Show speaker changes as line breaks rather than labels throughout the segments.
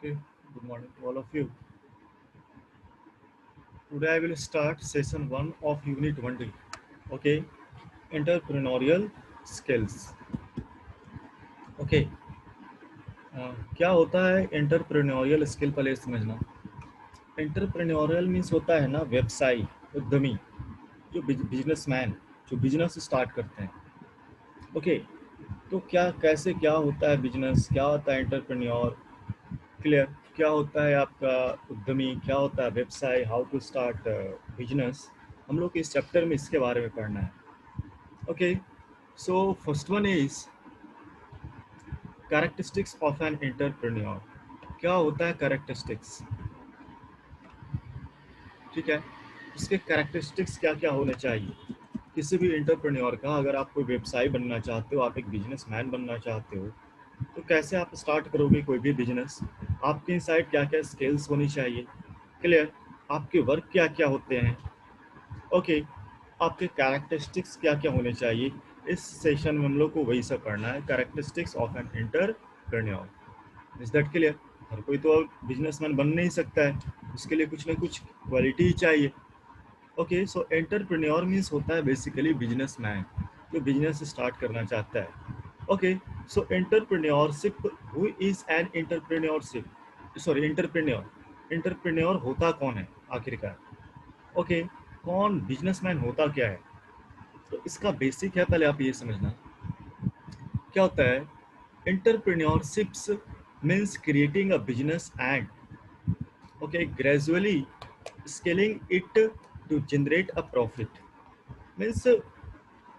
Okay, good morning to all of you. Today I will start session 1 of Unit 20. Okay, entrepreneurial skills. Okay, क्या होता है entrepreneurial skill पहले समझना। Entrepreneurial means होता है ना व्यवसायी, उद्यमी, जो बिजनेसमैन, जो बिजनेस स्टार्ट करते हैं। ओके, तो क्या कैसे क्या होता है बिजनेस, क्या होता है एंटरप्रेन्योर, क्लियर, क्या होता है आपका उद्यमी, क्या होता है व्यवसाय, हाउ टू स्टार्ट बिजनेस, हम लोग इस चैप्टर में इसके बारे में पढ़ना है। Okay, so first one is characteristics of an entrepreneur. क्या होता है कैरेक्टरिस्टिक्स, ठीक है, उसके कैरेक्टरिस्टिक्स क्या क्या होने चाहिए किसी भी एंटरप्रेन्योर का। अगर आप कोई व्यवसाय बनना चाहते हो, आप एक बिजनेसमैन बनना चाहते हो, तो कैसे आप स्टार्ट करोगे कोई भी बिजनेस, आपके इनसाइड क्या क्या स्किल्स होनी चाहिए, क्लियर, आपके वर्क क्या क्या होते हैं। ओके, आपके कैरेक्टरिस्टिक्स क्या क्या होने चाहिए। इस सेशन में हम लोग को वही सब पढ़ना है, characteristics of an entrepreneur. Is that clear. हर कोई तो बिजनेसमैन बन नहीं सकता है, उसके लिए कुछ ना कुछ क्वालिटी ही चाहिए। ओके, सो एंटरप्रेन्योर मीन्स होता है बेसिकली बिजनेसमैन, जो बिजनेस स्टार्ट करना चाहता है। Okay, so entrepreneurship, who is an entrepreneurship, sorry entrepreneur, entrepreneur होता कौन है आखिरकार। ओके, कौन बिजनेसमैन होता क्या है, तो इसका बेसिक है, पहले आप ये समझना क्या होता है। Entrepreneurships means creating a business and okay gradually scaling it to generate a profit. Means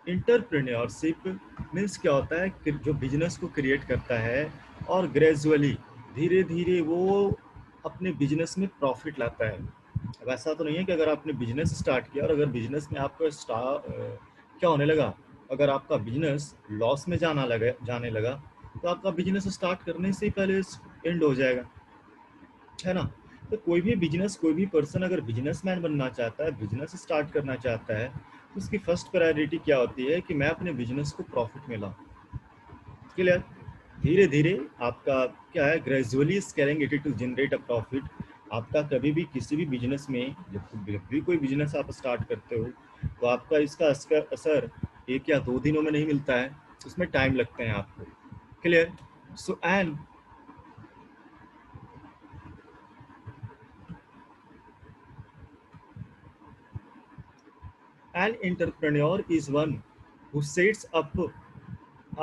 entrepreneurship means क्या होता है कि जो बिजनेस को क्रिएट करता है और ग्रेजुअली, धीरे धीरे वो अपने बिजनेस में प्रॉफिट लाता है। अब ऐसा तो नहीं है कि अगर आपने बिजनेस स्टार्ट किया और अगर बिजनेस में आपका क्या होने लगा, अगर आपका बिजनेस लॉस में जाने लगा, तो आपका बिजनेस स्टार्ट करने से ही पहले एंड हो जाएगा, है ना। तो कोई भी बिजनेस, कोई भी पर्सन अगर बिजनेसमैन बनना चाहता है, बिजनेस स्टार्ट करना चाहता है, तो उसकी फर्स्ट प्रायोरिटी क्या होती है कि मैं अपने बिजनेस को प्रॉफिट में लाऊं, क्लियर। धीरे धीरे आपका क्या है, gradually scaling it to generate a profit. आपका कभी भी किसी भी बिजनेस में, जब भी कोई बिजनेस आप स्टार्ट करते हो, तो आपका इसका असर 1 या 2 दिनों में नहीं मिलता है, उसमें टाइम लगते हैं आपको, clear. So N entrepreneur is one who sets up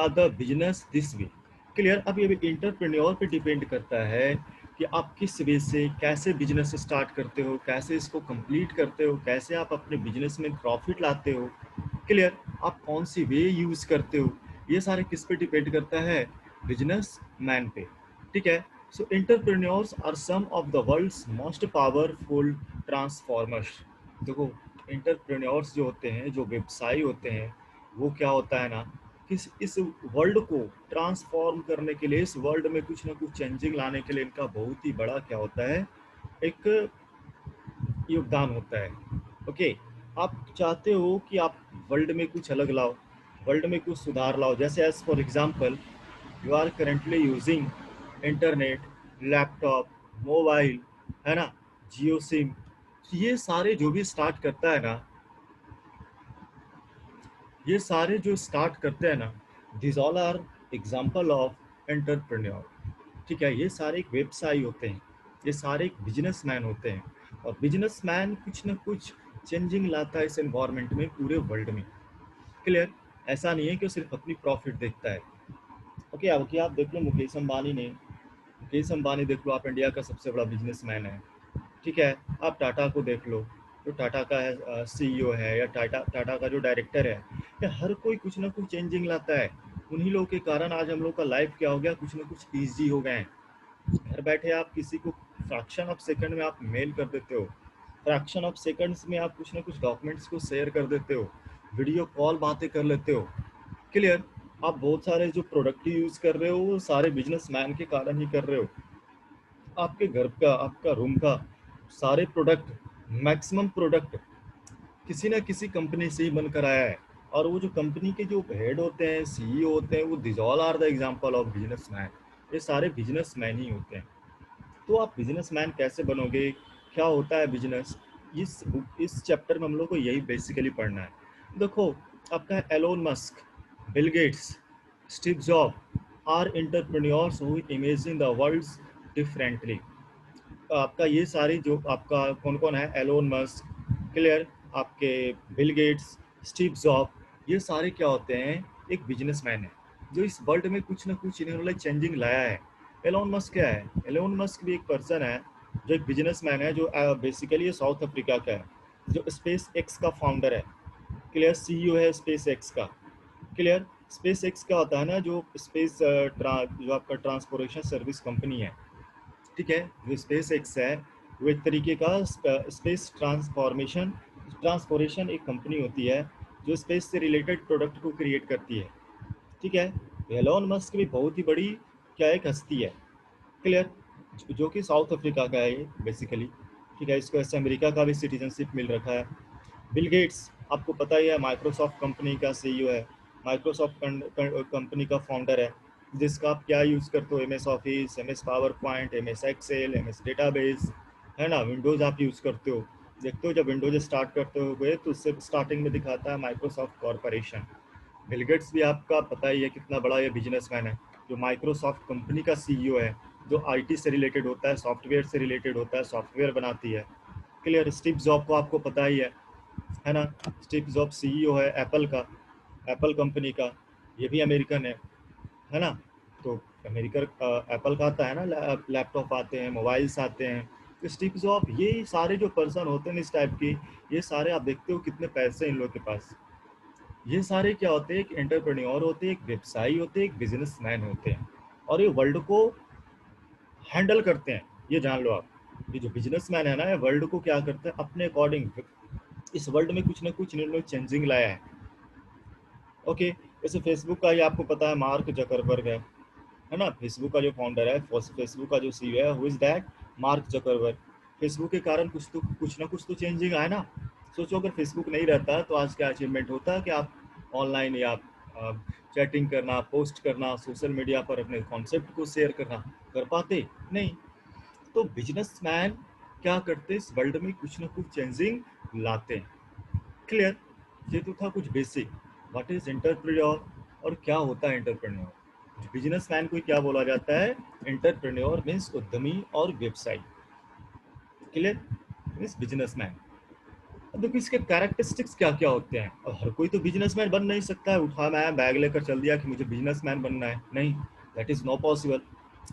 the business this way, clear. अब ये इंटरप्रेन्योर पे डिपेंड करता है कि आप किस वे से कैसे बिजनेस स्टार्ट करते हो, कैसे इसको कंप्लीट करते हो, कैसे आप अपने बिजनेस में प्रॉफिट लाते हो, क्लियर। आप कौन सी वे यूज करते हो, ये सारे किस पे डिपेंड करता है, बिजनेस मैन पे, ठीक है। So entrepreneurs are some of the world's most powerful transformers. देखो, एंटरप्रेन्योर्स जो होते हैं, जो व्यवसायी होते हैं, वो क्या होता है ना, कि इस वर्ल्ड को ट्रांसफॉर्म करने के लिए, इस वर्ल्ड में कुछ ना कुछ चेंजिंग लाने के लिए इनका बहुत ही बड़ा क्या होता है, एक योगदान होता है। ओके, आप चाहते हो कि आप वर्ल्ड में कुछ अलग लाओ, वर्ल्ड में कुछ सुधार लाओ, जैसे as for example you are currently using internet, laptop, mobile, है ना, जियो सिम, ये सारे जो भी स्टार्ट करता है ना, ये सारे जो स्टार्ट करते हैं ना, this all are example of entrepreneur, ठीक है। ये सारे एक व्यवसायी होते हैं, ये सारे एक बिजनेसमैन होते हैं, और बिजनेसमैन कुछ ना कुछ चेंजिंग लाता है इस एनवायरनमेंट में, पूरे वर्ल्ड में, क्लियर। ऐसा नहीं है कि वो सिर्फ अपनी प्रॉफिट देखता है। ओके, अब क्या आप देख लो मुकेश अंबानी ने, मुकेश अंबानी देख लो, आप इंडिया का सबसे बड़ा बिजनेसमैन है, ठीक है। आप टाटा को देख लो, जो टाटा का है सीईओ है, या टाटा टाटा का जो डायरेक्टर है, या हर कोई कुछ ना कुछ चेंजिंग लाता है। उन्हीं लोगों के कारण आज हम लोग का लाइफ क्या हो गया, कुछ ना कुछ ईजी हो गए हैं। घर बैठे आप किसी को फ्रैक्शन ऑफ सेकंड में आप मेल कर देते हो, फ्रैक्शन ऑफ सेकंड्स में आप कुछ ना कुछ डॉक्यूमेंट्स को शेयर कर देते हो, वीडियो कॉल बातें कर लेते हो, क्लियर। आप बहुत सारे जो प्रोडक्ट यूज कर रहे हो, वो सारे बिजनेसमैन के कारण ही कर रहे हो। आपके घर का, आपका रूम का सारे प्रोडक्ट, मैक्सिमम प्रोडक्ट किसी ना किसी कंपनी से ही बनकर आया है। और वो जो कंपनी के जो हेड होते हैं, सीईओ होते हैं, वो this all are the example of businessman, ये सारे बिजनेसमैन ही होते हैं, तो आप बिजनेसमैन कैसे बनोगे, क्या होता है बिजनेस, इस इस चैप्टर में हम लोग को यही बेसिकली पढ़ना है। देखो, आपका Elon Musk, Bill Gates, Steve Job are entrepreneurs who imagine the world differently. आपका ये सारी जो आपका कौन कौन है, एलोन मस्क, क्लियर, आपके बिल गेट्स, स्टीव जॉब, ये सारे क्या होते हैं, एक बिजनेसमैन है जो इस वर्ल्ड में कुछ ना कुछ इन्होंने चेंजिंग लाया है। एलोन मस्क क्या है, एलोन मस्क भी एक पर्सन है जो एक बिजनेसमैन है, जो बेसिकली साउथ अफ्रीका का है, जो स्पेस एक्स का फाउंडर है, क्लियर, सीईओ है स्पेस एक्स का, क्लियर। स्पेस एक्स क्या होता है ना, जो स्पेस जो आपका ट्रांसपोर्टेशन सर्विस कंपनी है, ठीक है। जो स्पेस एक्स है वो एक तरीके का स्पेस ट्रांसपोर्टेशन एक कंपनी होती है जो स्पेस से रिलेटेड प्रोडक्ट को क्रिएट करती है, ठीक है। एलोन मस्क भी बहुत ही बड़ी क्या एक हस्ती है, क्लियर, जो कि साउथ अफ्रीका का है बेसिकली, ठीक है। इसको ऐसे अमेरिका का भी सिटीजनशिप मिल रखा है। बिल गेट्स आपको पता ही है, माइक्रोसॉफ्ट कंपनी का सीईओ है, माइक्रोसॉफ्ट कंपनी का फाउंडर है, जिसका आप क्या यूज़ करते हो, M S Office, M S PowerPoint, M S Excel, M S database, है ना, विंडोज़ आप यूज़ करते हो। देखते हो जब विंडोज़ स्टार्ट करते हो गए तो उससे स्टार्टिंग में दिखाता है माइक्रोसॉफ्ट कॉरपोरेशन। बिल गेट्स भी आपका पता ही है कितना बड़ा ये बिजनेसमैन है, जो माइक्रोसॉफ्ट कंपनी का सीईओ है, जो आईटी से रिलेटेड होता है, सॉफ्टवेयर से रिलेटेड होता है, सॉफ्टवेयर बनाती है, क्लियर। स्टीव जॉब को आपको पता ही है ना। स्टीव जॉब सीईओ है एप्पल का, एप्पल कंपनी का, ये भी अमेरिकन है ना। तो अमेरिकन एप्पल का आता है ना, लैपटॉप आते हैं, मोबाइल्स आते हैं। तो स्टीव जॉब, ये सारे जो पर्सन होते हैं इस टाइप के, ये सारे आप देखते हो कितने पैसे इन लोग के पास। ये सारे क्या होते हैं, एक एंटरप्रेन्योर होते हैं, एक व्यवसायी होते हैं, एक बिजनेसमैन होते हैं, और ये वर्ल्ड को हैंडल करते हैं। ये जान लो आप, ये जो बिजनेसमैन है ना, ये वर्ल्ड को क्या करते हैं अपने अकॉर्डिंग, इस वर्ल्ड में कुछ ना कुछ इन्होंने चेंजिंग लाया है। ओके, जैसे फेसबुक का ही आपको पता है, मार्क जकरबर्ग है ना, फेसबुक का जो फाउंडर है, फेसबुक का जो सीईओ है, who is that, mark Zuckerberg. Facebook के कारण कुछ ना कुछ तो चेंजिंग आया ना। सोचो अगर फेसबुक नहीं रहता तो आज क्या अचीवमेंट होता कि आप ऑनलाइन या चैटिंग करना, पोस्ट करना, सोशल मीडिया पर अपने कॉन्सेप्ट को शेयर करना कर पाते नहीं। तो बिजनेसमैन क्या करते, इस वर्ल्ड में कुछ ना कुछ चेंजिंग लाते हैं, क्लियर। ये तो था कुछ बेसिक, व्हाट इज एंटरप्रेन्योर, और क्या होता है एंटरप्रेन्योर। बिजनेसमैन को क्या बोला जाता है, एंटरप्रेन्योर मीन्स उद्यमी और व्यवसायी, क्लियर, मीन्स बिजनेसमैन। अब देखो इसके कैरेक्टरिस्टिक्स क्या क्या होते हैं। अब हर कोई तो बिजनेसमैन बन नहीं सकता है, उठा मैं बैग लेकर चल दिया कि मुझे बिजनेसमैन बनना है, नहीं, that is no possible.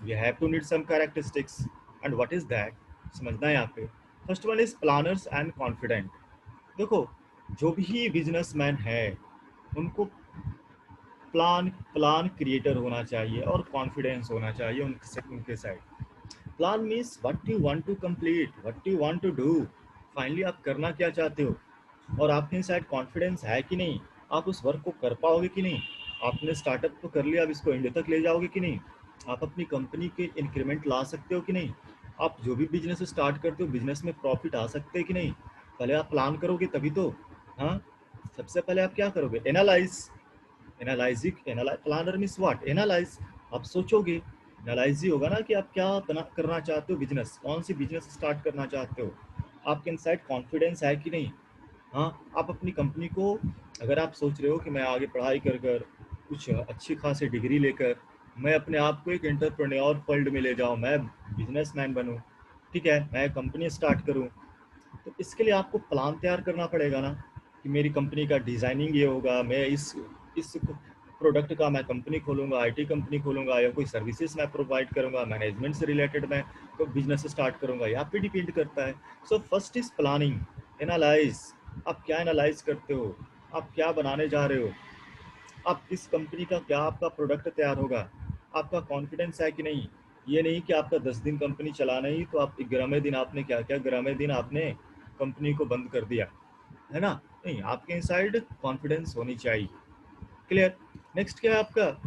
We have to need some characteristics, and what is that समझना है यहाँ पे। First one is planners and confident. देखो, जो भी बिजनेसमैन है उनको प्लान प्लान क्रिएटर होना चाहिए और कॉन्फिडेंस होना चाहिए उनके side. Plan means what you want to complete, what you want to do, finally आप करना क्या चाहते हो, और आपके साइड कॉन्फिडेंस है कि नहीं, आप उस वर्क को कर पाओगे कि नहीं। आपने स्टार्टअप तो कर लिया, अब इसको एंड तक ले जाओगे कि नहीं, आप अपनी कंपनी के इंक्रीमेंट ला सकते हो कि नहीं, आप जो भी बिजनेस स्टार्ट करते हो बिजनेस में प्रॉफिट आ सकते हैं कि नहीं। पहले आप प्लान करोगे तभी तो। हाँ, सबसे पहले आप क्या करोगे, analyse, planner means what, analyse, आप सोचोगे, एनालाइज ही होगा ना कि आप क्या बना करना चाहते हो, बिजनेस कौन सी बिजनेस स्टार्ट करना चाहते हो, आपके इनसाइड कॉन्फिडेंस है कि नहीं। हाँ, आप अपनी कंपनी को, अगर आप सोच रहे हो कि मैं आगे पढ़ाई कर कर कुछ अच्छी खासी डिग्री लेकर मैं अपने आप को एक एंटरप्रेन्योर फील्ड में ले जाऊँ, मैं बिजनेसमैन बनूँ, ठीक है, मैं कंपनी स्टार्ट करूँ, तो इसके लिए आपको प्लान तैयार करना पड़ेगा ना, कि मेरी कंपनी का डिज़ाइनिंग ये होगा, मैं इस प्रोडक्ट का मैं कंपनी खोलूँगा, आईटी कंपनी खोलूँगा, या कोई सर्विसेज मैं प्रोवाइड करूँगा, मैनेजमेंट से रिलेटेड मैं तो बिजनेस स्टार्ट करूँगा, यहाँ पे डिपेंड करता है। So first is planning, analyse, आप क्या एनालाइज करते हो, आप क्या बनाने जा रहे हो, आप किस कंपनी का क्या आपका प्रोडक्ट तैयार होगा, आपका कॉन्फिडेंस है कि नहीं। ये नहीं कि आपका 10 दिन कंपनी चलाना ही तो आप 11वें दिन आपने क्या क्या, 11वें दिन आपने कंपनी को बंद कर दिया, है ना। नहीं, आपके इनसाइड कॉन्फिडेंस होनी चाहिए, क्लियर। नेक्स्ट क्या है आपका,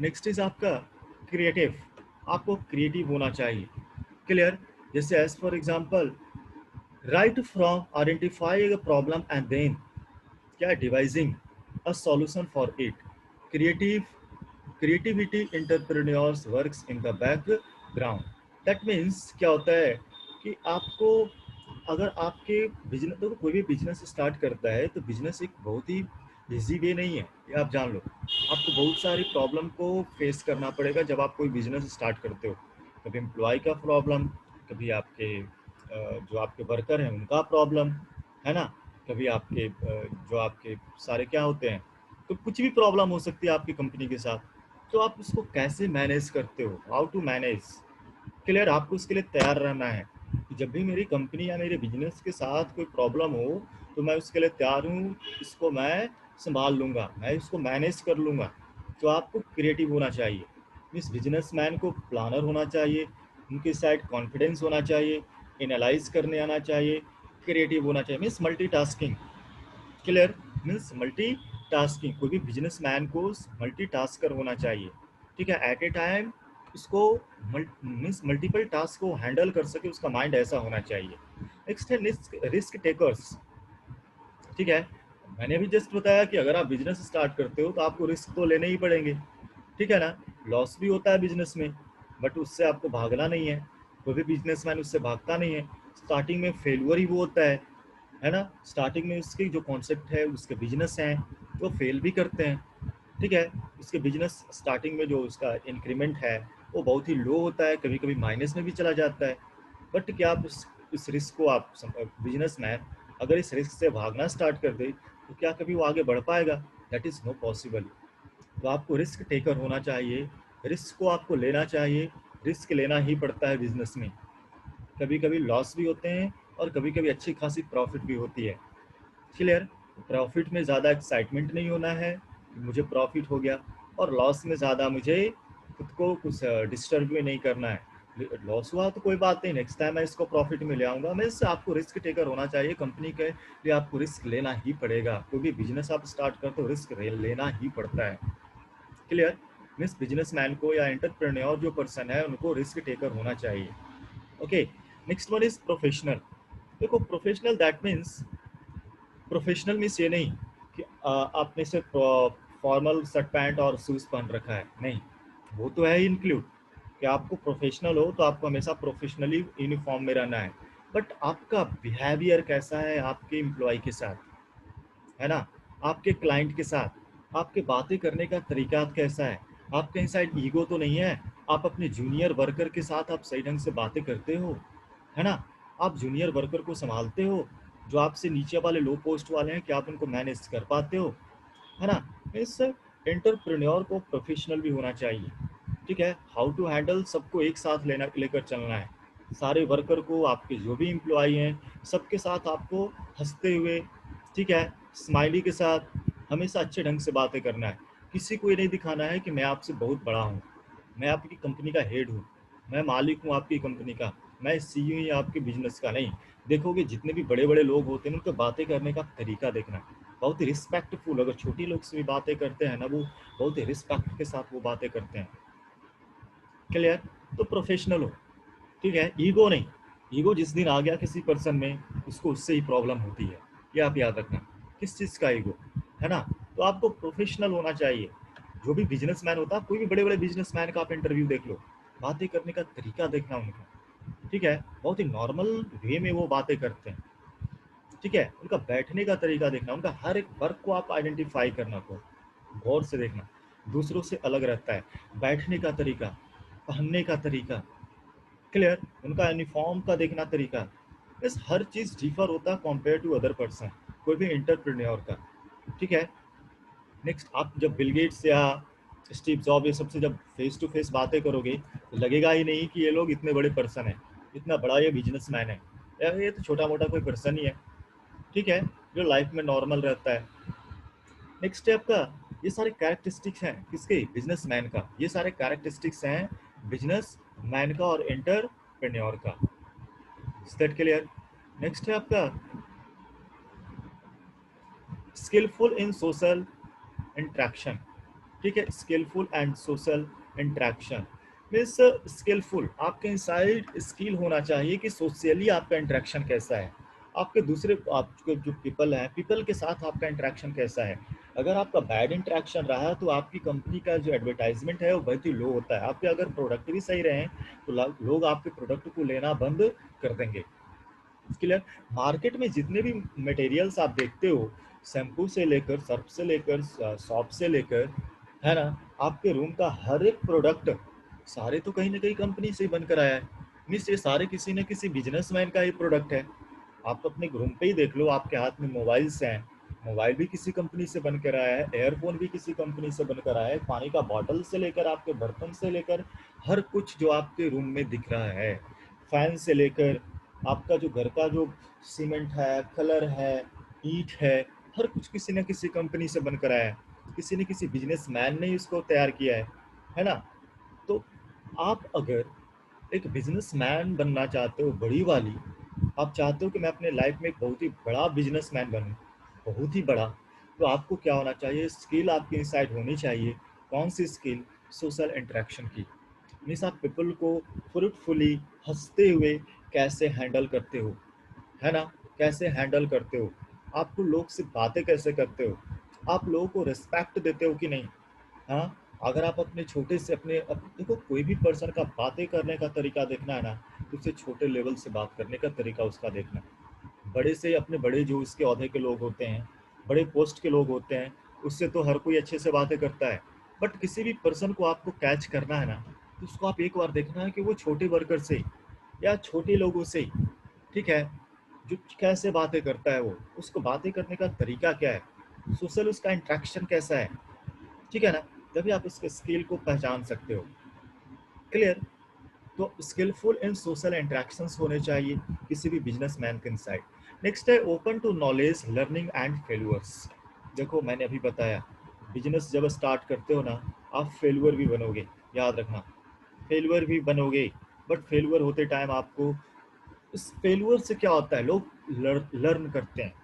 नेक्स्ट इज आपका क्रिएटिव, आपको क्रिएटिव होना चाहिए, क्लियर। जैसे as for example, right from identifying a problem and then क्या devising a solution for it, creative creativity entrepreneurs works in the background. That means क्या होता है कि आपको, अगर आपके बिजनेस, तो कोई भी बिजनेस स्टार्ट करता है तो बिजनेस एक बहुत ही इजी वे नहीं है, ये आप जान लो। आपको बहुत सारी प्रॉब्लम को फेस करना पड़ेगा जब आप कोई बिजनेस स्टार्ट करते हो। कभी एम्प्लॉय का प्रॉब्लम, कभी आपके जो आपके वर्कर हैं उनका प्रॉब्लम, है ना, कभी आपके जो आपके सारे क्या होते हैं, तो कुछ भी प्रॉब्लम हो सकती है आपकी कंपनी के साथ। तो आप उसको कैसे मैनेज करते हो, हाउ टू मैनेज, क्लियर, आपको उसके लिए तैयार रहना है कि जब भी मेरी कंपनी या मेरे बिजनेस के साथ कोई प्रॉब्लम हो तो मैं उसके लिए तैयार हूँ, इसको मैं संभाल लूँगा, मैं इसको मैनेज कर लूँगा। तो आपको क्रिएटिव होना चाहिए, इस बिजनेसमैन को प्लानर होना चाहिए, उनके साइड कॉन्फिडेंस होना चाहिए, एनालाइज करने आना चाहिए, क्रिएटिव होना चाहिए, means multitasking, clear, means multitasking. कोई भी बिजनेसमैन को मल्टीटास्कर होना चाहिए, ठीक है, एट ए टाइम इसको मीन्स मल्टीपल टास्क को हैंडल कर सके, उसका माइंड ऐसा होना चाहिए। नेक्स्ट है रिस्क टेकर्स, ठीक है। मैंने भी जस्ट बताया कि अगर आप बिजनेस स्टार्ट करते हो तो आपको रिस्क तो लेने ही पड़ेंगे, ठीक है ना। लॉस भी होता है बिजनेस में, बट उससे आपको भागना नहीं है, कोई भी बिजनेसमैन उससे भागता नहीं है। स्टार्टिंग में फेलुअर ही वो होता है ना। स्टार्टिंग में उसके जो कॉन्सेप्ट है, उसके बिजनेस हैं, वो फेल भी करते हैं, ठीक है। उसके बिजनेस स्टार्टिंग में जो उसका इंक्रीमेंट है वो बहुत ही लो होता है, कभी कभी माइनस में भी चला जाता है। बट क्या आप इस रिस्क को, आप बिजनेसमैन अगर इस रिस्क से भागना स्टार्ट कर दे तो क्या कभी वो आगे बढ़ पाएगा? That is no possible. तो आपको रिस्क टेकर होना चाहिए, रिस्क को आपको लेना चाहिए, रिस्क लेना ही पड़ता है बिजनेस में। कभी कभी लॉस भी होते हैं और कभी कभी अच्छी खासी प्रॉफिट भी होती है, क्लियर। प्रॉफिट में ज़्यादा एक्साइटमेंट नहीं होना है कि मुझे प्रॉफिट हो गया, और लॉस में ज़्यादा मुझे खुद को कुछ डिस्टर्ब भी नहीं करना है। लॉस हुआ तो कोई बात नहीं, नेक्स्ट टाइम मैं इसको प्रॉफिट में ले आऊँगा। मैं इससे, आपको रिस्क टेकर होना चाहिए, कंपनी के लिए आपको रिस्क लेना ही पड़ेगा। कोई भी बिजनेस आप स्टार्ट करते हो रिस्क लेना ही पड़ता है, क्लियर। मीन्स बिजनेसमैन को या एंटरप्रेन्योर जो पर्सन है उनको रिस्क टेकर होना चाहिए। Okay, next one is professional. देखो professional that means, professional means ये नहीं कि आपने सिर्फ फॉर्मल शर्ट पैंट और शूज़ पहन रखा है, नहीं, वो तो है इंक्लूड कि आपको प्रोफेशनल हो तो आपको हमेशा प्रोफेशनली यूनिफॉर्म में रहना है। बट आपका बिहेवियर कैसा है आपके एम्प्लॉय के साथ, है ना, आपके क्लाइंट के साथ, आपके बातें करने का तरीका कैसा है, आपके इनसाइड ईगो तो नहीं है, आप अपने जूनियर वर्कर के साथ आप सही ढंग से बातें करते हो, है ना, आप जूनियर वर्कर को संभालते हो, जो आपसे नीचे वाले लो पोस्ट वाले हैं, क्या आप उनको मैनेज कर पाते हो, है ना। इस एंटरप्रेन्योर को प्रोफेशनल भी होना चाहिए, ठीक है, हाउ टू हैंडल, सबको एक साथ लेना लेकर चलना है, सारे वर्कर को, आपके जो भी एम्प्लॉई हैं सबके साथ आपको हंसते हुए, ठीक है, स्माइली के साथ हमेशा अच्छे ढंग से बातें करना है। किसी को ये नहीं दिखाना है कि मैं आपसे बहुत बड़ा हूँ, मैं आपकी कंपनी का हेड हूँ, मैं मालिक हूँ आपकी कंपनी का, मैं सीईओ हूँ आपके बिजनेस का, नहीं। देखोगे जितने भी बड़े बड़े लोग होते हैं उनके बातें करने का तरीका देखना, बहुत ही रिस्पेक्टफुल, अगर छोटी लोग से भी बातें करते हैं ना, वो बहुत ही रिस्पेक्ट के साथ वो बातें करते हैं, क्लियर। तो प्रोफेशनल हो, ठीक है, ईगो नहीं। ईगो जिस दिन आ गया किसी पर्सन में, उसको उससे ही प्रॉब्लम होती है, ये आप याद रखना। किस चीज़ का ईगो, है ना। तो आपको प्रोफेशनल होना चाहिए। जो भी बिजनेसमैन होता है, कोई भी बड़े बड़े बिजनेसमैन का आप इंटरव्यू देख लो, बातें करने का तरीका देखना उनका, ठीक है, बहुत ही नॉर्मल वे में वो बातें करते हैं, ठीक है। उनका बैठने का तरीका देखना, उनका हर एक वर्क को आप आइडेंटिफाई करना को गौर से देखना, दूसरों से अलग रहता है, बैठने का तरीका, पहनने का तरीका, क्लियर, उनका यूनिफॉर्म का देखना तरीका, बस हर चीज़ डिफर होता है कंपेयर टू अदर पर्सन, कोई भी एंटरप्रेन्योर का, ठीक है। नेक्स्ट, आप जब बिल गेट्स या स्टीव जॉब ये सबसे जब फेस टू फेस बातें करोगे तो लगेगा ही नहीं कि ये लोग इतने बड़े पर्सन हैं, इतना बड़ा ये बिजनेसमैन है, यार ये तो छोटा मोटा कोई पर्सन ही है, ठीक है, जो लाइफ में नॉर्मल रहता है। नेक्स्ट स्टेप का, ये सारे कैरेक्टरिस्टिक्स हैं किसके, बिजनेसमैन का, ये सारे कैरेक्टरिस्टिक्स हैं बिजनेस मैन का और एंटरप्रेन्योर का। Is that clear? नेक्स्ट है आपका स्किलफुल इन सोशल इंट्रैक्शन, ठीक है, skilful and social interaction means, skilful आपके इनसाइड स्किल होना चाहिए कि सोशली आपका इंट्रैक्शन कैसा है, आपके दूसरे आपके जो पीपल हैं, पीपल के साथ आपका इंटरेक्शन कैसा है। अगर आपका बैड इंटरेक्शन रहा तो आपकी कंपनी का जो एडवर्टाइजमेंट है वो बहुत ही लो होता है। आपके अगर प्रोडक्ट भी सही रहे तो लोग आपके प्रोडक्ट को लेना बंद कर देंगे। क्लियर। मार्केट में जितने भी मटेरियल्स आप देखते हो, शैम्पू से लेकर, सर्फ से लेकर, सॉप से लेकर, है ना, आपके रूम का हर एक प्रोडक्ट सारे तो कहीं ना कहीं कंपनी से ही बनकर आया है। मीन्स ये सारे किसी न किसी बिजनेसमैन का ही प्रोडक्ट है। आप अपने रूम पे ही देख लो, आपके हाथ में मोबाइल्स हैं, मोबाइल भी किसी कंपनी से बनकर आया है, एयरफोन भी किसी कंपनी से बनकर आया है, पानी का बॉटल से लेकर आपके बर्तन से लेकर हर कुछ जो आपके रूम में दिख रहा है, फैन से लेकर आपका जो घर का जो सीमेंट है, कलर है, ईंट है, हर कुछ किसी न किसी कंपनी से बनकर आया है। किसी न किसी बिजनेसमैन ने इसको तैयार किया है ना। तो आप अगर एक बिजनेसमैन बनना चाहते हो बड़ी वाली, आप चाहते हो कि मैं अपने लाइफ में एक बहुत ही बड़ा बिजनेसमैन बनूं, बहुत ही बड़ा, तो आपको क्या होना चाहिए, स्किल आपके इनसाइड होनी चाहिए। कौन सी स्किल? सोशल इंटरेक्शन की। मीन्स आप पीपल को फ्रूटफुली, हंसते हुए कैसे हैंडल करते हो, है ना, कैसे हैंडल करते हो, आपको लोग से बातें कैसे करते हो, आप लोगों को रिस्पेक्ट देते हो कि नहीं। हाँ, अगर आप अपने छोटे से देखो, कोई भी पर्सन का बातें करने का तरीका देखना है ना, तो उसे छोटे लेवल से बात करने का तरीका उसका देखना है। बड़े से अपने बड़े जो उसके ओहदे के लोग होते हैं, बड़े पोस्ट के लोग होते हैं, उससे तो हर कोई अच्छे से बातें करता है। बट किसी भी पर्सन को आपको कैच करना है ना, तो उसको आप एक बार देखना है कि वो छोटे वर्कर से या छोटे लोगों से, ठीक है, जो कैसे बातें करता है, वो उसको बातें करने का तरीका क्या है, सोशल उसका इंट्रैक्शन कैसा है, ठीक है ना। तभी आप उसके स्किल को पहचान सकते हो। क्लियर। तो स्किलफुल इन सोशल इंटरेक्शंस होने चाहिए किसी भी बिजनेसमैन के इनसाइड। नेक्स्ट है open to knowledge, learning and failures. देखो मैंने अभी बताया, बिजनेस जब स्टार्ट करते हो ना, आप फेल्यूर भी बनोगे, याद रखना, फेल्यूर भी बनोगे। बट फेल्यूर होते टाइम आपको, इस फेल्यूर से क्या होता है, लोग लर्न करते हैं।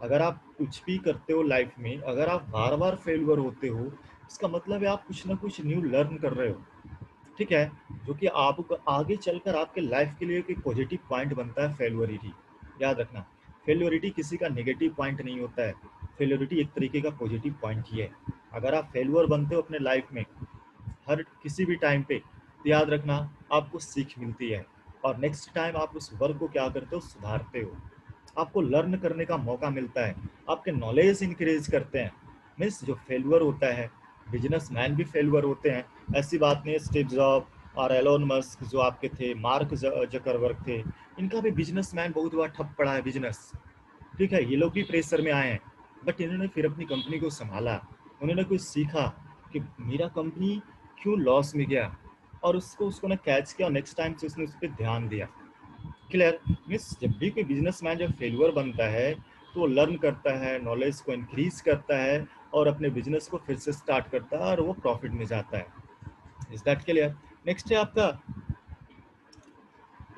अगर आप कुछ भी करते हो लाइफ में, अगर आप बार बार फेल्यूर होते हो, इसका मतलब है आप कुछ ना कुछ न्यू लर्न कर रहे हो, ठीक है, जो कि आपको आगे चलकर आपके लाइफ के लिए एक पॉजिटिव पॉइंट बनता है। फेल्योरिटी, याद रखना, फेल्योरिटी किसी का नेगेटिव पॉइंट नहीं होता है, फेल्योरिटी एक तरीके का पॉजिटिव पॉइंट ही है। अगर आप फेल्यूर बनते हो अपने लाइफ में हर किसी भी टाइम पे, तो याद रखना आपको सीख मिलती है, और नेक्स्ट टाइम आप उस वर्क को क्या करते हो, सुधारते हो, आपको लर्न करने का मौका मिलता है, आपके नॉलेज इंक्रीज करते हैं। मीन्स जो फेल्यूर होता है, बिजनेसमैन भी फेल्यूर होते हैं, ऐसी बात नहीं है। स्टीव जॉब और एलोन मस्क जो आपके थे, मार्क जकरबर्ग थे, इनका भी बिजनेसमैन बहुत बार ठप पड़ा है बिजनेस, ठीक है, ये लोग भी प्रेशर में आए हैं, बट इन्होंने फिर अपनी कंपनी को संभाला, उन्होंने कुछ सीखा कि मेरा कंपनी क्यों लॉस में गया, और उसको उसको ने कैच किया, और नेक्स्ट टाइम से उसने उस पर ध्यान दिया। क्लियर। मीन्स जब भी कोई बिजनेसमैन जब फेल्यूर बनता है, तो वो लर्न करता है, नॉलेज को इंक्रीज करता है, और अपने बिजनेस को फिर से स्टार्ट करता है, और वो प्रॉफिट में जाता है। Is that clear. नेक्स्ट है आपका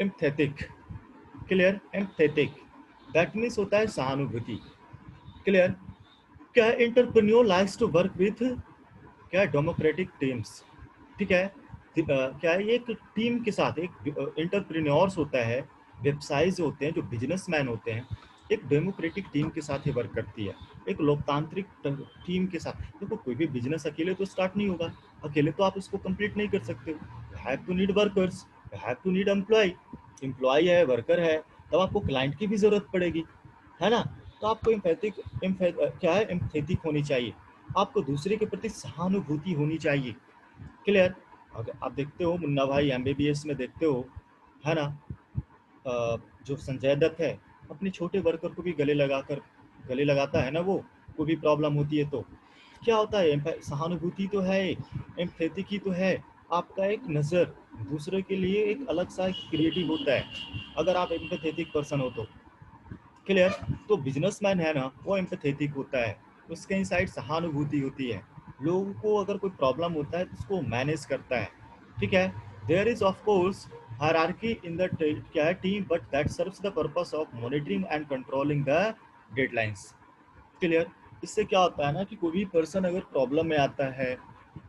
empathic. Clear. Empathic that means होता है सहानुभूति। क्लियर। क्या entrepreneur likes to work with, क्या डेमोक्रेटिक टीम्स, ठीक है। क्या है, एक टीम के साथ, एक इंटरप्रेन्योर्स होता है, व्यवसायी जो होते हैं, जो बिजनेसमैन होते हैं, एक डेमोक्रेटिक टीम के साथ ही वर्क करती है, एक लोकतांत्रिक टीम के साथ। देखो कोई भी बिजनेस अकेले तो स्टार्ट नहीं होगा, अकेले तो आप उसको कंप्लीट नहीं कर सकते हो, you have to need workers, you have to need employ, employ है, वर्कर है, तब आपको क्लाइंट की भी जरूरत पड़ेगी, है ना। तो आपको क्या है, एम्पैथिक होनी चाहिए, आपको दूसरे के प्रति सहानुभूति होनी चाहिए। क्लियर। अगर आप देखते हो मुन्ना भाई एमबीबीएस में देखते हो, है ना, जो संजय दत्त है, अपने छोटे वर्कर को भी गले लगाता है ना, वो कोई भी प्रॉब्लम होती है तो क्या होता है, सहानुभूति तो है, एम्पैथी की तो है, आपका एक नज़र दूसरे के लिए एक अलग सा क्रिएटिव होता है, अगर आप एम्पैथेटिक पर्सन हो तो। क्लियर। तो बिजनेसमैन है ना, वो एम्पैथेटिक होता है, उसके इनसाइड सहानुभूति होती है, लोगों को अगर कोई प्रॉब्लम होता है तो उसको मैनेज करता है, ठीक है। There is of course hierarchy in the क्या है, team, but that serves the purpose of monitoring and controlling the deadlines. Clear. इससे क्या होता है ना कि कोई भी पर्सन अगर प्रॉब्लम में आता है,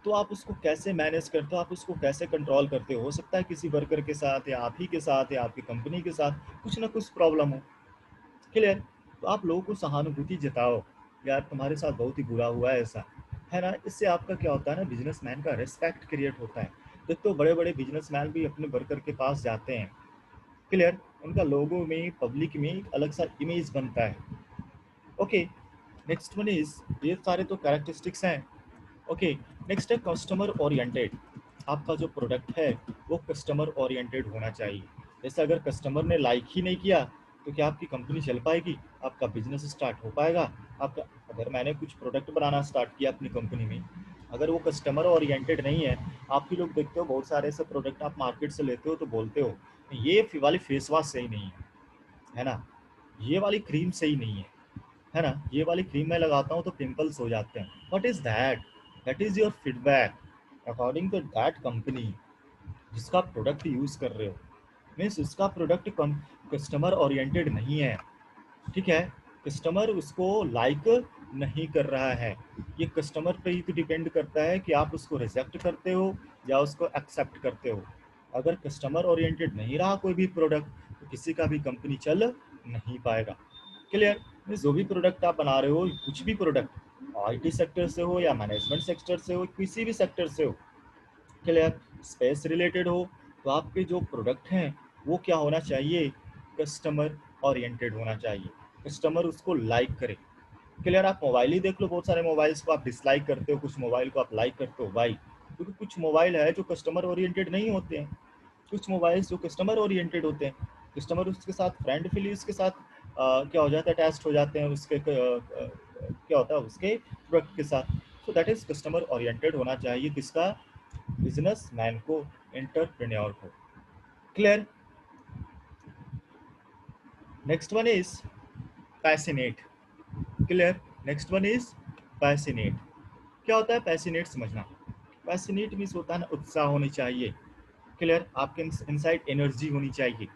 तो आप उसको कैसे मैनेज करते हो, आप उसको कैसे कंट्रोल करते हो सकता है किसी वर्कर के साथ, या आप ही के साथ, या आपकी कंपनी के साथ कुछ ना कुछ प्रॉब्लम हो, क्लियर। तो आप लोगों को सहानुभूति जताओ, यार तुम्हारे साथ बहुत ही बुरा हुआ है ऐसा, है ना। इससे आपका क्या होता है ना, बिजनेसमैन का रिस्पेक्ट क्रिएट होता है। जब तो बड़े बड़े बिजनेसमैन भी अपने वर्कर के पास जाते हैं, क्लियर, उनका लोगों में, पब्लिक में एक अलग सा इमेज बनता है। ओके, नेक्स्ट वन इज, ये सारे तो कैरेक्टरिस्टिक्स हैं। ओके, नेक्स्ट है कस्टमर ओरिएंटेड। आपका जो प्रोडक्ट है वो कस्टमर ओरिएंटेड होना चाहिए। जैसे अगर कस्टमर ने लाइक ही नहीं किया तो क्या आपकी कंपनी चल पाएगी, आपका बिजनेस स्टार्ट हो पाएगा? आपका, अगर मैंने कुछ प्रोडक्ट बनाना स्टार्ट किया अपनी कंपनी में, अगर वो कस्टमर ओरिएंटेड नहीं है, आप ही लोग देखते हो बहुत सारे ऐसे प्रोडक्ट आप मार्केट से लेते हो तो बोलते हो ये वाली फेस वॉश सही नहीं है ना, ये वाली क्रीम सही नहीं है ना, ये वाली क्रीम मैं लगाता हूँ तो पिंपल्स हो जाते हैं। What is that? That is your feedback according to that company जिसका प्रोडक्ट यूज कर रहे हो। मीन्स उसका प्रोडक्ट कस्टमर ओरिएंटेड नहीं है, ठीक है। कस्टमर उसको लाइक नहीं कर रहा है। ये कस्टमर पे ही तो डिपेंड करता है कि आप उसको रिजेक्ट करते हो या उसको एक्सेप्ट करते हो। अगर कस्टमर ओरिएंटेड नहीं रहा कोई भी प्रोडक्ट तो किसी का भी कंपनी चल नहीं पाएगा। क्लियर। जो भी प्रोडक्ट आप बना रहे हो, कुछ भी प्रोडक्ट, आईटी सेक्टर से हो या मैनेजमेंट सेक्टर से हो, किसी भी सेक्टर से हो, क्लियर, स्पेस रिलेटेड हो, तो आपके जो प्रोडक्ट हैं वो क्या होना चाहिए, कस्टमर ओरिएंटेड होना चाहिए। कस्टमर उसको लाइक करे। क्लियर। आप मोबाइल ही देख लो, बहुत सारे मोबाइल्स को आप डिसलाइक करते हो, कुछ मोबाइल को आप लाइक करते हो। वाई? क्योंकि कुछ मोबाइल है जो कस्टमर ओरिएंटेड नहीं होते हैं, कुछ मोबाइल्स जो कस्टमर ओरिएंटेड होते हैं। कस्टमर उसके साथ फ्रेंडली, उसके साथ क्या हो जाता है, अटैच्ड हो जाते हैं उसके क्या होता है उसके प्रोडक्ट के साथ। So that is customer oriented होना चाहिए किसका, बिजनेस मैन को, एंटरप्रेन्योर को। Clear. Next one is passionate. Clear. Next one is passionate. क्या होता है पैसिनेट, समझना। पैसिनेट मीन्स होता है ना, उत्साह होनी चाहिए। क्लियर। आपके इनसाइड एनर्जी होनी चाहिए।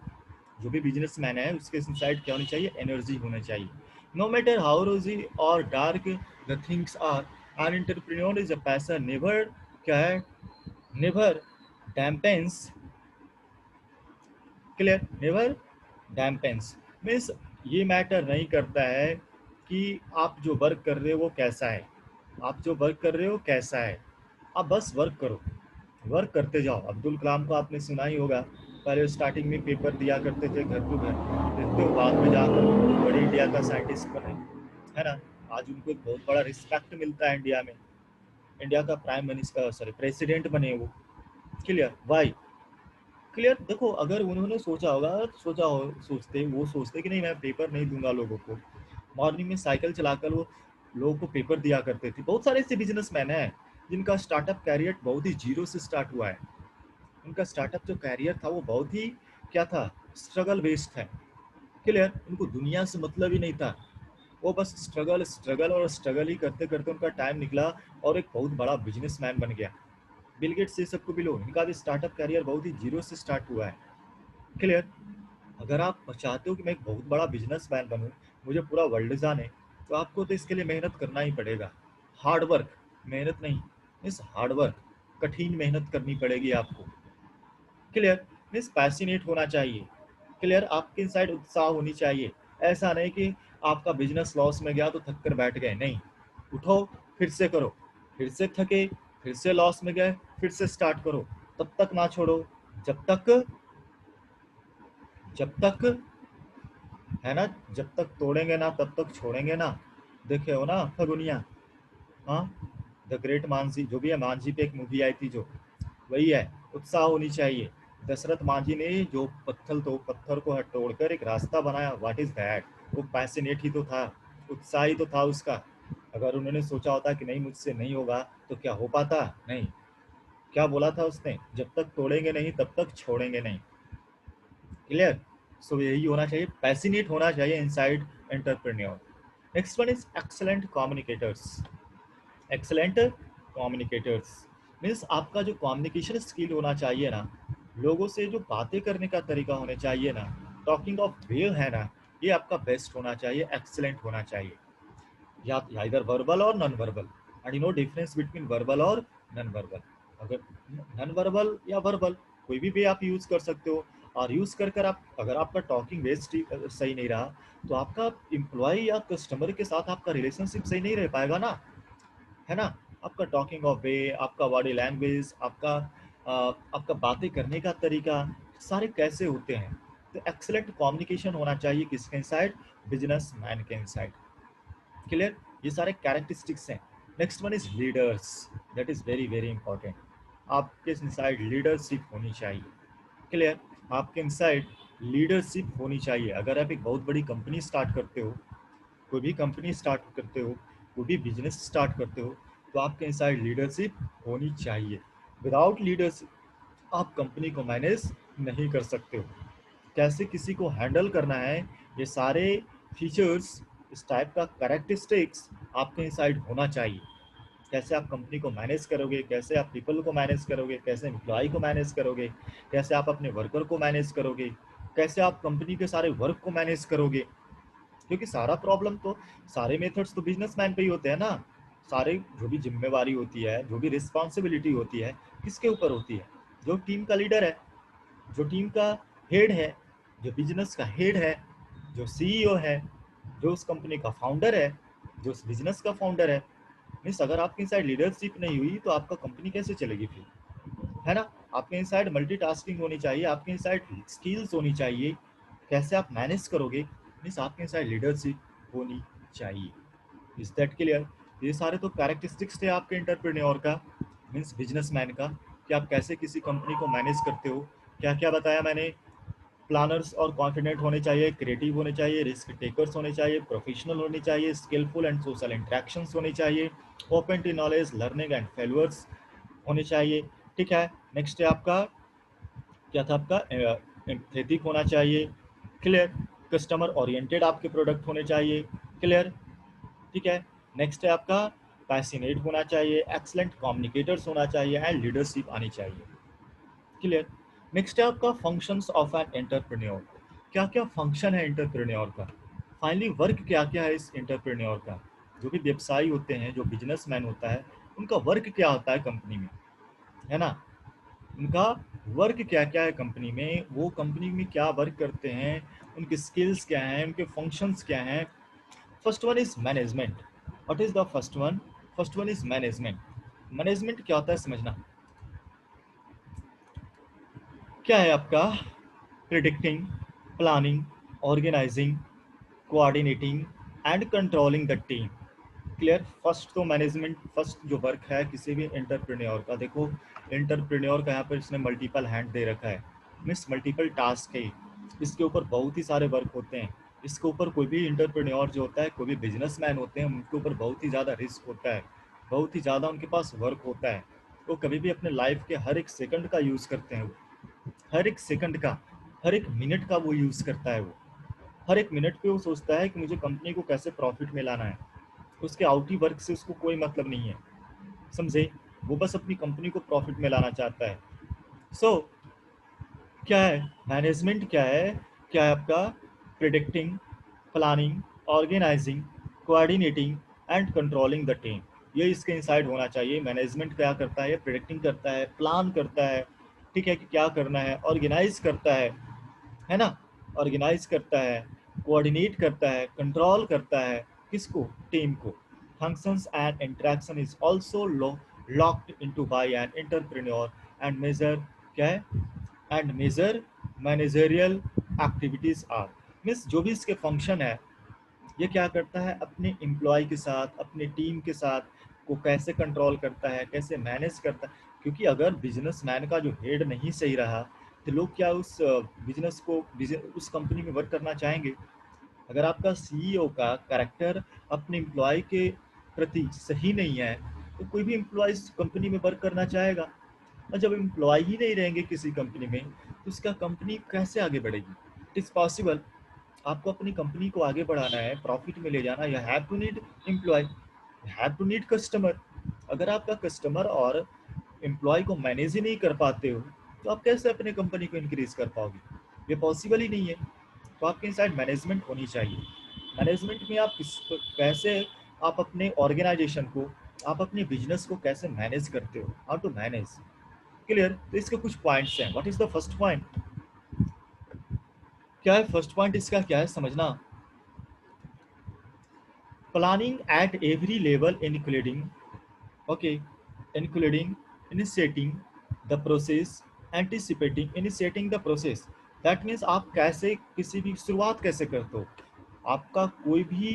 जो भी बिजनेस मैन है उसके इनसाइड क्या होनी चाहिए, एनर्जी होनी चाहिए। नो मैटर हाउ रोजी और dark the things are, an entrepreneur is a passion never, क्या है, never dampens. Clear. Never dampens means ये मैटर नहीं करता है कि आप जो वर्क कर रहे हो वो कैसा है, आप जो वर्क कर रहे हो कैसा है, आप बस वर्क करो, वर्क करते जाओ। अब्दुल कलाम को आपने सुना ही होगा, पहले स्टार्टिंग में पेपर दिया करते थे घर टू घर, देखते हो बाद में जाकर बड़े इंडिया का साइंटिस्ट बने, है ना। आज उनको एक बहुत बड़ा रिस्पेक्ट मिलता है इंडिया में, इंडिया का प्राइम मिनिस्टर, सॉरी प्रेसिडेंट बने वो। क्लियर। वाई? क्लियर। देखो अगर उन्होंने सोचा होगा, सोचते कि नहीं मैं पेपर नहीं दूंगा लोगों को, मॉर्निंग में साइकिल चलाकर वो लोगों को पेपर दिया करते थे। बहुत सारे ऐसे बिजनेसमैन हैं जिनका स्टार्टअप कैरियर बहुत ही जीरो से स्टार्ट हुआ है। उनका स्टार्टअप जो कैरियर था वो बहुत ही क्या था, स्ट्रगल बेस्ड है। क्लियर। उनको दुनिया से मतलब ही नहीं था, वो बस स्ट्रगल स्ट्रगल और स्ट्रगल ही करते करते उनका टाइम निकला और एक बहुत बड़ा बिजनेसमैन बन गया। बिल गेट्स ये सबको भी लो, इनका भी स्टार्टअप कैरियर बहुत ही जीरो से स्टार्ट हुआ है। क्लियर। अगर आप चाहते हो कि मैं एक बहुत बड़ा बिजनेसमैन बनूं, मुझे पूरा वर्ल्ड जाने, तो आपको तो इसके लिए मेहनत करना ही पड़ेगा। हार्ड वर्क, मेहनत नहीं, इस हार्ड वर्क, कठिन मेहनत करनी पड़ेगी आपको। क्लियर। मीन्स पैसिनेट होना चाहिए। क्लियर। आपके इनसाइड उत्साह होनी चाहिए। ऐसा नहीं कि आपका बिजनेस लॉस में गया तो थक कर बैठ गए, नहीं, उठो, फिर से करो, फिर से थके, फिर से लॉस में गए, फिर से स्टार्ट करो, तब तक ना छोड़ो जब तक, जब तक, है ना, जब तक तोड़ेंगे ना तब तक छोड़ेंगे ना। देखे हो ना फगुनिया, हाँ, द ग्रेट मानसी, जो भी है, मांझी पे एक मूवी आई थी जो, वही है। उत्साह होनी चाहिए। दशरथ मांझी ने जो पत्थर को तोड़कर एक रास्ता बनाया, व्हाट इज दैट, वो पैसिनेट ही तो था, उत्साह ही तो था उसका। अगर उन्होंने सोचा होता कि नहीं मुझसे नहीं होगा तो क्या हो पाता, नहीं। क्या बोला था उसने, जब तक तोड़ेंगे नहीं तब तक छोड़ेंगे नहीं। क्लियर। सो यही होना चाहिए, पैसिनेट होना चाहिए inside entrepreneur. Next one is excellent communicators. Excellent communicators means आपका जो कम्युनिकेशन स्किल होना चाहिए ना, लोगों से जो बातें करने का तरीका होना चाहिए ना, टॉकिंग ऑफ वे है ना, ये आपका बेस्ट होना चाहिए, एक्सलेंट होना चाहिए। या इधर वर्बल और non verbal, and you know difference between verbal और नॉन वर्बल। अगर नॉन वर्बल या वर्बल, कोई भी वे आप यूज कर सकते हो। और यूज़ कर कर आप, अगर आपका टॉकिंग वेस्ट सही नहीं रहा, तो आपका एम्प्लॉय या कस्टमर के साथ आपका रिलेशनशिप सही नहीं रह पाएगा ना, है ना। आपका टॉकिंग ऑफ वे, आपका बॉडी लैंग्वेज, आपका बातें करने का तरीका, सारे कैसे होते हैं। तो एक्सेलेंट कम्युनिकेशन होना चाहिए किसके इनसाइड, बिजनेस मैन के इनसाइड। क्लियर, ये सारे कैरेक्टरिस्टिक्स हैं। Next one is leaders, that is very very important. आपके इनसाइड लीडरशिप होनी चाहिए। क्लियर, आपके इनसाइड लीडरशिप होनी चाहिए। अगर आप एक बहुत बड़ी कंपनी स्टार्ट करते हो, कोई भी कंपनी स्टार्ट करते हो, कोई भी बिजनेस स्टार्ट करते हो, तो आपके इनसाइड लीडरशिप होनी चाहिए। विदाउट लीडरशिप आप कंपनी को मैनेज नहीं कर सकते हो। कैसे किसी को हैंडल करना है, ये सारे फीचर्स, इस टाइप का कैरेक्टरिस्टिक्स आपके इनसाइड होना चाहिए। कैसे आप कंपनी को मैनेज करोगे, कैसे आप पीपल को मैनेज करोगे, कैसे एम्प्लॉय को मैनेज करोगे, कैसे आप अपने वर्कर को मैनेज करोगे, कैसे आप कंपनी के सारे वर्क को मैनेज करोगे। क्योंकि सारा प्रॉब्लम तो, सारे मेथड्स तो बिजनेसमैन पे ही होते हैं ना। सारे जो भी जिम्मेवारी होती है, जो भी रिस्पॉन्सिबिलिटी होती है, किसके ऊपर होती है, जो टीम का लीडर है, जो टीम का हेड है, जो बिजनेस का हेड है, जो सीईओ है, जो उस कंपनी का फाउंडर है, जो उस बिजनेस का फाउंडर है। मीन्स अगर आपके इनसाइड लीडरशिप नहीं हुई तो आपका कंपनी कैसे चलेगी फिर, है ना। आपके इनसाइड मल्टीटास्किंग होनी चाहिए, आपके इनसाइड स्किल्स होनी चाहिए, कैसे आप मैनेज करोगे। मीन्स आपके इनसाइड लीडरशिप होनी चाहिए। Is that clear. ये सारे तो कैरेक्टरिस्टिक्स थे आपके एंटरप्रेन्योर का, मीन्स बिजनेसमैन का, कि आप कैसे किसी कंपनी को मैनेज करते हो। क्या क्या बताया मैंने, प्लानर्स और कॉन्फिडेंट होने चाहिए, क्रिएटिव होने चाहिए, रिस्क टेकर्स होने चाहिए, प्रोफेशनल होने चाहिए, स्किलफुल एंड सोशल इंटरेक्शंस होने चाहिए, open to knowledge, learning and failures होने चाहिए। ठीक है। नेक्स्ट है आपका, क्या था आपका, एम्पैथेटिक होना चाहिए। क्लियर, कस्टमर ओरिएंटेड आपके प्रोडक्ट होने चाहिए। क्लियर, ठीक है। नेक्स्ट है आपका, पैशनेट होना चाहिए, एक्सलेंट कम्युनिकेटर्स होना चाहिए एंड लीडरशिप आनी चाहिए। क्लियर। नेक्स्ट है आपका, फंक्शंस ऑफ एन एंटरप्रेन्योर। क्या क्या फंक्शन है एंटरप्रेन्योर का, फाइनली वर्क क्या क्या है इस एंटरप्रेन्योर का। जो भी व्यवसायी होते हैं, जो बिजनेसमैन होता है, उनका वर्क क्या होता है कंपनी में, है ना। उनका वर्क क्या क्या है कंपनी में, वो कंपनी में क्या वर्क करते हैं, उनकी स्किल्स क्या हैं, उनके फंक्शंस क्या हैं। First one is management. What is the first one, first one is management. Management क्या होता है समझना। क्या है आपका, predicting, planning, organising, coordinating and controlling the team. Clear. First तो मैनेजमेंट, फर्स्ट जो वर्क है किसी भी एंटरप्रेन्योर का, देखो एंटरप्रेन्योर का यहाँ पर इसने मल्टीपल हैंड दे रखा है, मीन्स मल्टीपल टास्क है। इसके ऊपर बहुत ही सारे वर्क होते हैं। इसके ऊपर कोई भी एंटरप्रेन्योर जो होता है, कोई भी बिजनेसमैन होते हैं, उनके ऊपर बहुत ही ज़्यादा रिस्क होता है, बहुत ही ज़्यादा उनके पास वर्क होता है। वो कभी भी अपने लाइफ के हर एक सेकंड का यूज़ करते हैं, वो हर एक सेकंड का, हर एक मिनट का वो यूज़ करता है। वो हर एक मिनट पे वो सोचता है कि मुझे कंपनी को कैसे प्रॉफिट में लाना है। उसके आउटी वर्क से उसको कोई मतलब नहीं है, समझे। वो बस अपनी कंपनी को प्रॉफिट में लाना चाहता है। सो क्या है मैनेजमेंट, क्या है, क्या है आपका, predicting, planning, organising, coordinating and controlling the team. ये इसके इनसाइड होना चाहिए। मैनेजमेंट क्या करता है, प्रिडिक्टिंग करता है, प्लान करता है, ठीक है, कि क्या करना है, ऑर्गेनाइज करता है ना, ऑर्गेनाइज करता है, कोऑर्डिनेट करता है, कंट्रोल करता है, किसको, टीम को। Functions and interaction is also locked into by an entrepreneur and major, क्या है, and major managerial activities are. Means जो भी इसके फंक्शन है, ये क्या करता है, अपने एम्प्लॉय के साथ, अपने टीम के साथ को कैसे कंट्रोल करता है, कैसे मैनेज करता है। क्योंकि अगर बिजनेसमैन का जो हेड नहीं सही रहा, तो लोग क्या उस बिजनेस को, उस कंपनी में वर्क करना चाहेंगे। अगर आपका सीईओ का कैरेक्टर अपने एम्प्लॉय के प्रति सही नहीं है, तो कोई भी एम्प्लॉय इस कंपनी में वर्क करना चाहेगा। और जब एम्प्लॉय ही नहीं रहेंगे किसी कंपनी में, तो उसका कंपनी कैसे आगे बढ़ेगी। It is possible. आपको अपनी कंपनी को आगे बढ़ाना है, प्रॉफिट में ले जाना, you have to need employ, you have to need customer. अगर आपका कस्टमर और एम्प्लॉय को मैनेज ही नहीं कर पाते हो, तो आप कैसे अपने कंपनी को इंक्रीज कर पाओगे, ये पॉसिबल ही नहीं है। तो आपके साइड मैनेजमेंट होनी चाहिए। मैनेजमेंट में आप कैसे, आप अपने ऑर्गेनाइजेशन को, आप अपने बिजनेस को कैसे मैनेज करते हो, हाउ टू मैनेज। क्लियर। तो इसके कुछ पॉइंट्स हैं। What is the first point, क्या है फर्स्ट पॉइंट इसका क्या है समझना, planning at every level including, okay, including initiating the process, anticipating initiating the process, that means आप कैसे किसी भी शुरुआत कैसे करते हो, आपका कोई भी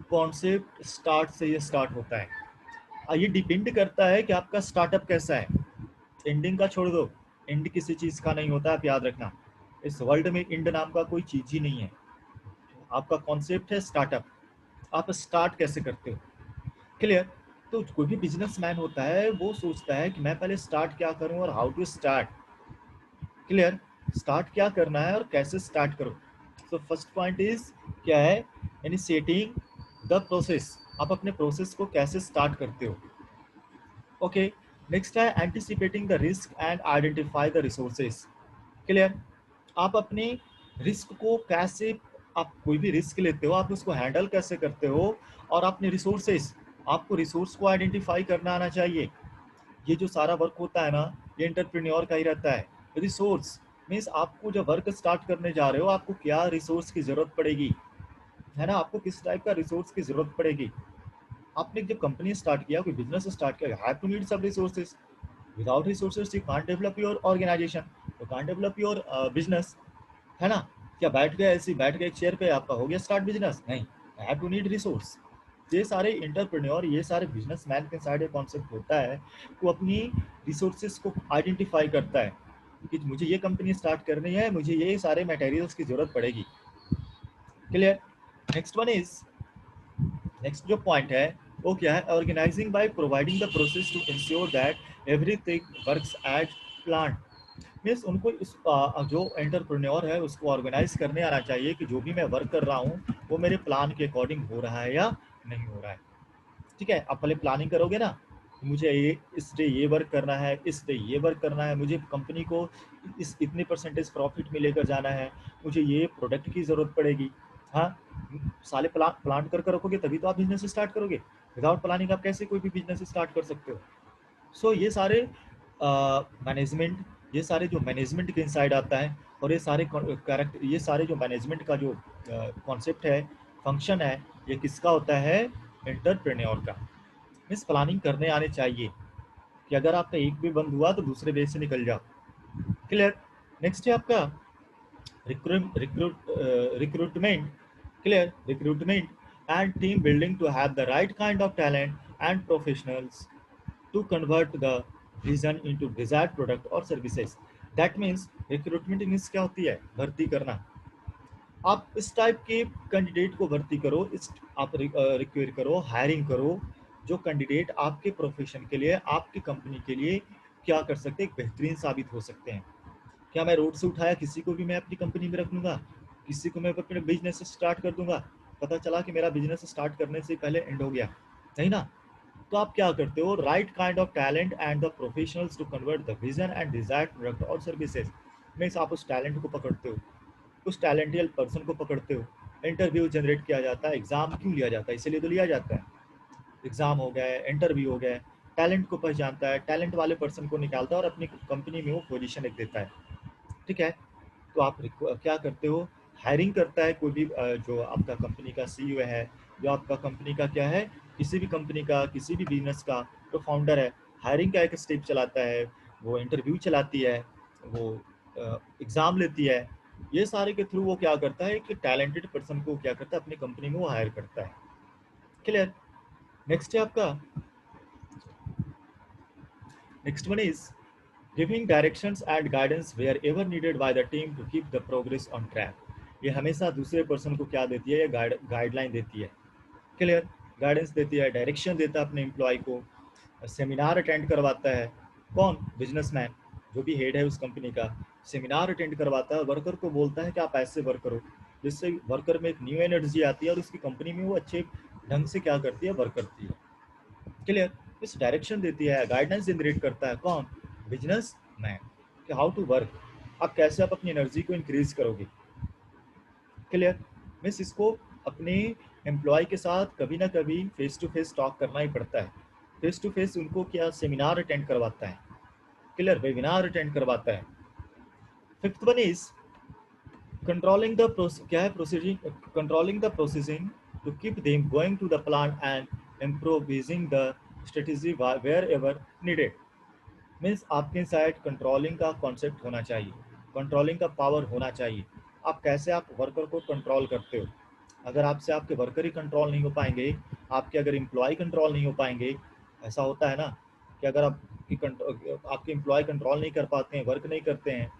कॉन्सेप्ट स्टार्ट से ये स्टार्ट होता है। ये डिपेंड करता है कि आपका स्टार्टअप कैसा है। एंडिंग का छोड़ दो, एंड किसी चीज़ का नहीं होता, आप याद रखना, इस वर्ल्ड में एंड नाम का कोई चीज़ ही नहीं है। आपका कॉन्सेप्ट है स्टार्टअप, आप स्टार्ट कैसे करते हो, क्लियर। तो कोई भी बिजनेसमैन होता है वो सोचता है कि मैं पहले स्टार्ट क्या करूं और how to start, clear, start क्या करना है और कैसे स्टार्ट करो। सो फर्स्ट पॉइंट इज क्या है, इनिशिएटिंग द प्रोसेस, आप अपने प्रोसेस को कैसे स्टार्ट करते हो। ओके, नेक्स्ट है anticipating the risk and identify the resources, clear, आप अपने रिस्क को कैसे, आप कोई भी रिस्क लेते हो आप उसको हैंडल कैसे करते हो, और अपने रिसोर्सेज, आपको रिसोर्स को आइडेंटिफाई करना आना चाहिए। ये जो सारा वर्क होता है ना, ये एंटरप्रेन्योर का ही रहता है। रिसोर्स मीन्स आपको जब वर्क स्टार्ट करने जा रहे हो आपको क्या रिसोर्स की जरूरत पड़ेगी, है ना, आपको किस टाइप का रिसोर्स की जरूरत पड़ेगी। आपने जब कंपनी स्टार्ट किया, कोई बिजनेस स्टार्ट किया, हैव टू नीड सब resources, without resources you can't develop your organisation, you can't develop your business, है ना। क्या बैठ गए ऐसे बैठ गए एक चेयर पे आपका हो गया स्टार्ट बिजनेस, नहीं, हैव टू नीड रिसोर्स। ये सारे इंटरप्रेन्योर, ये सारे बिजनेसमैन के साइड एक कॉन्सेप्ट होता है, वो अपनी रिसोर्सेज को आइडेंटिफाई करता है कि मुझे ये कंपनी स्टार्ट करनी है, मुझे ये सारे मटेरियल्स की जरूरत पड़ेगी, clear. Next one is, next जो पॉइंट है वो क्या है, organising by providing the process to ensure that everything works as plan, means उनको इस जो एंटरप्रेन्योर है उसको ऑर्गेनाइज करने आना चाहिए कि जो भी मैं वर्क कर रहा हूँ वो मेरे प्लान के अकॉर्डिंग हो रहा है या नहीं हो रहा है। ठीक है, आप पहले प्लानिंग करोगे ना, मुझे ये इस डे ये वर्क करना है, इस डे ये वर्क करना है, मुझे कंपनी को इस इतनी परसेंटेज प्रॉफिट में लेकर जाना है, मुझे ये प्रोडक्ट की ज़रूरत पड़ेगी। हाँ, साले प्लान कर कर रखोगे तभी तो आप बिजनेस स्टार्ट करोगे, विदाउट प्लानिंग आप कैसे कोई भी बिजनेस स्टार्ट कर सकते हो। सो ये सारे मैनेजमेंट, ये सारे जो मैनेजमेंट के इनसाइड आता है, और ये सारे करेक्ट, ये सारे जो मैनेजमेंट का जो कॉन्सेप्ट है, फंक्शन है, ये किसका होता है, एंटरप्रेन्योर का। मीन्स प्लानिंग करने आने चाहिए कि अगर आपका एक भी बंद हुआ तो दूसरे बेस से निकल जाओ, क्लियर। नेक्स्ट है आपका recruitment, clear, recruitment and team building to have the right kind of talent and professionals to convert the vision into desired product or services, that means recruitment means क्या होती है, भर्ती करना। आप इस टाइप के कैंडिडेट को भर्ती करो, इस आप रिक्वायर करो, हायरिंग करो, जो कैंडिडेट आपके प्रोफेशन के लिए, आपकी कंपनी के लिए क्या कर सकते हैं, एक बेहतरीन साबित हो सकते हैं। क्या मैं रोड से उठाया किसी को भी मैं अपनी कंपनी में रख लूँगा, किसी को मैं अपने बिजनेस स्टार्ट कर दूंगा, पता चला कि मेरा बिजनेस स्टार्ट करने से पहले एंड हो गया, नहीं ना। तो आप क्या करते हो, right kind of talent and the professionals to convert the vision and desired product और सर्विसेज, मीन्स आप उस टैलेंट को पकड़ते हो, उस टैलेंटियल पर्सन को पकड़ते हो। इंटरव्यू जनरेट किया जाता है, एग्जाम क्यों लिया जाता है, इसीलिए तो लिया जाता है। एग्जाम हो गया, इंटरव्यू हो गया, टैलेंट को पहचानता है, टैलेंट वाले पर्सन को निकालता है और अपनी कंपनी में वो पोजीशन एक देता है। ठीक है, तो आप क्या करते हो, हायरिंग करता है कोई भी जो आपका कंपनी का सीईओ है, जो आपका कंपनी का क्या है, किसी भी कंपनी का, किसी भी बिजनेस का जो फाउंडर है, हायरिंग का एक स्टेप चलाता है, वो इंटरव्यू चलाती है, वो एग्ज़ाम लेती है। ये सारे के थ्रू वो क्या करता है, कि टैलेंटेड पर्सन को क्या करता है अपनी कंपनी में वो हायर करता है, क्लियर। नेक्स्ट है आपका, next one is giving directions and guidance wherever needed by the team to keep the progress on track. ये हमेशा दूसरे पर्सन को क्या देती है, ये गाइडलाइन देती है, क्लियर, गाइडेंस देती है, डायरेक्शन देता है अपने एम्प्लॉय को, सेमिनार अटेंड करवाता है, कौन, बिजनेसमैन, जो भी हेड है उस कंपनी का, सेमिनार अटेंड करवाता है, वर्कर को बोलता है कि आप ऐसे वर्क करो, जिससे वर्कर में एक न्यू एनर्जी आती है और उसकी कंपनी में वो अच्छे ढंग से क्या करती है, वर्क करती है, क्लियर। इस डायरेक्शन देती है, गाइडेंस जनरेट करता है, कौन, बिजनेस मैन, कि हाउ टू वर्क, आप कैसे आप अपनी एनर्जी को इंक्रीज करोगे, क्लियर। मीन्स इसको अपने एम्प्लॉय के साथ कभी ना कभी फेस टू फेस टॉक करना ही पड़ता है, फेस टू फेस उनको क्या सेमिनार अटेंड करवाता है, क्लियर, वेबिनार अटेंड करवाता है। Fifth one is controlling the क्या है proceeding, controlling the processing to keep them going to the plan and improvising the strategy wherever needed. Means आपके side controlling का concept होना चाहिए, कंट्रोलिंग का power होना चाहिए। आप कैसे आप वर्कर को कंट्रोल करते हो। अगर आपसे आपके वर्कर ही कंट्रोल नहीं हो पाएंगे, आपके अगर एम्प्लॉय कंट्रोल नहीं हो पाएंगे, ऐसा होता है ना कि अगर आपके एम्प्लॉय कंट्रोल नहीं कर पाते हैं, वर्क नहीं करते हैं,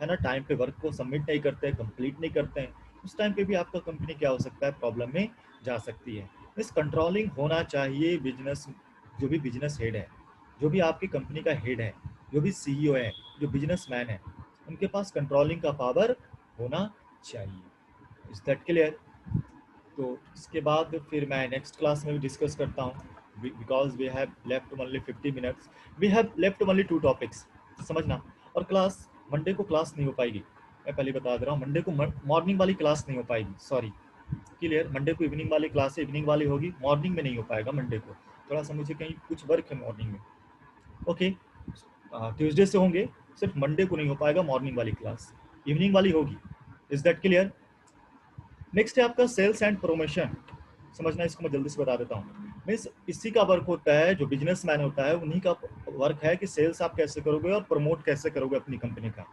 है ना, टाइम पे वर्क को सबमिट नहीं करते हैं, कंप्लीट नहीं करते हैं, उस टाइम पे भी आपका कंपनी क्या हो सकता है, प्रॉब्लम में जा सकती है। इस कंट्रोलिंग होना चाहिए बिजनेस, जो भी बिजनेस हेड है, जो भी आपकी कंपनी का हेड है, जो भी सीईओ है, जो बिजनेसमैन है, उनके पास कंट्रोलिंग का पावर होना चाहिए। Is that clear? तो इसके बाद फिर मैं नेक्स्ट क्लास में भी डिस्कस करता हूँ, because we have left only 50 minutes, we have left only 2 topics, समझना। और क्लास मंडे को क्लास नहीं हो पाएगी, मैं पहले बता दे रहा हूँ, मंडे को मॉर्निंग वाली क्लास नहीं हो पाएगी, सॉरी। क्लियर? मंडे को इवनिंग वाली क्लास है, इवनिंग वाली होगी, मॉर्निंग में नहीं हो पाएगा मंडे को, थोड़ा सा मुझे कहीं कुछ वर्क है मॉर्निंग में। ओके, ट्यूसडे से होंगे, सिर्फ मंडे को नहीं हो पाएगा मॉर्निंग वाली क्लास, इवनिंग वाली होगी। Is that clear? नेक्स्ट है आपका सेल्स एंड प्रमोशन, समझना, इसको मैं जल्दी से बता देता हूँ। मीन्स इसी का वर्क होता है, जो बिजनेसमैन होता है उन्हीं का वर्क है कि सेल्स आप कैसे करोगे और प्रमोट कैसे करोगे अपनी कंपनी का।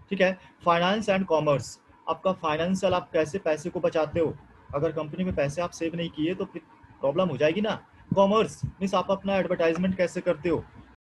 ठीक है? फाइनेंस एंड कॉमर्स, आपका फाइनेंशियल, आप कैसे पैसे को बचाते हो, अगर कंपनी में पैसे आप सेव नहीं किए तो फिर प्रॉब्लम हो जाएगी ना। कॉमर्स मीन्स आप अपना एडवर्टाइजमेंट कैसे करते हो,